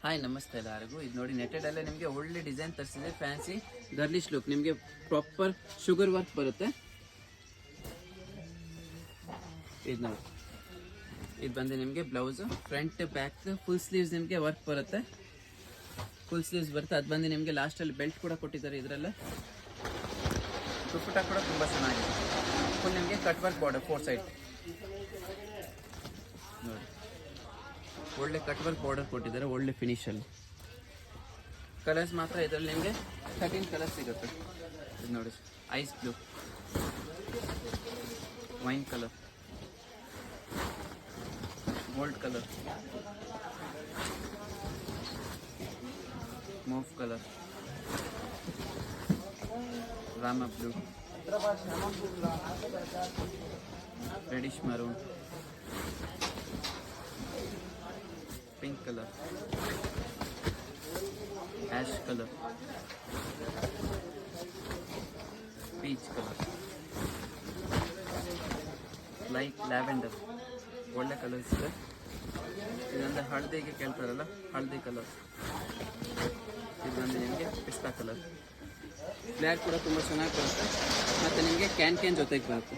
Hi ನಮಸ್ತೆ ಎಲ್ಲರಿಗೂ. ಇದು ನೋಡಿ ನೆಟ್ಟೆಡಲ್ಲೇ ನಿಮಗೆ ಒಳ್ಳೆ ಡಿಸೈನ್ ತರಿಸಿದೆ. ಫ್ಯಾನ್ಸಿ ಗರ್ಲಿಶ್ ಲುಕ್, ನಿಮಗೆ ಪ್ರಾಪರ್ ಶುಗರ್ ವರ್ಕ್ ಬರುತ್ತೆ. ಇದು ನೋಡಿ, ಇದು ಬಂದು ನಿಮಗೆ blouse front back full sleeves ನಿಮಗೆ ವರ್ಕ್ ಬರುತ್ತೆ. ಫುಲ್ ಸ್ಲೀವ್ಸ್ ಬರುತ್ತೆ. ಅದು ಬಂದು ನಿಮಗೆ ಲಾಸ್ಟಲ್ಲಿ ಬೆಲ್ಟ್ ಕೂಡ ಕೊಟ್ಟಿದ್ದಾರೆ. ಇದರಲ್ಲೇ ದುಪ್ಪಟ್ಟ ಕೂಡ ತುಂಬ ಚೆನ್ನಾಗಿದೆ. ಫುಲ್ ನಿಮಗೆ ಕಟ್ ವರ್ಕ್ ಬಾರ್ಡರ್ 4 ಸೈಡ್ ನೋಡಿ, ಒಳ್ಳೆ ಕಟ್ ವರ್ಕ್ ಬಾರ್ಡರ್ ಕೊಟ್ಟಿದ್ದಾರೆ. ಒಳ್ಳೆ ಫಿನಿಶಲ್ಲಿ ಕಲರ್ಸ್ ಮಾತ್ರ ಇದರಲ್ಲಿ ನಿಮಗೆ 13 ಕಲರ್ಸ್ ಸಿಗುತ್ತೆ. ಇದು ನೋಡಿ, ice blue, wine colour, gold colour, mauve colour, Rama blue, reddish maroon, pink colour, ash colour, peach colour, light lavender, ಒಳ್ಳೆ ಕಲರ್ಸ್ ಇದೆ. ಇದೊಂದು ಹಳದಿಗೆ ಕೇಳ್ತಾರಲ್ಲ, ಹಳದಿ ಕಲರ್. ಇದೊಂದು ನಿಮಗೆ ಪಿಸ್ತಾ ಕಲರ್. ಬ್ಲ್ಯಾಕ್ ಕೂಡ ತುಂಬ ಚೆನ್ನಾಗಿ ಬರುತ್ತೆ. ಮತ್ತು ನಿಮಗೆ ಕ್ಯಾನ್ ಜೊತೆಗೆ ಬರುತ್ತೆ.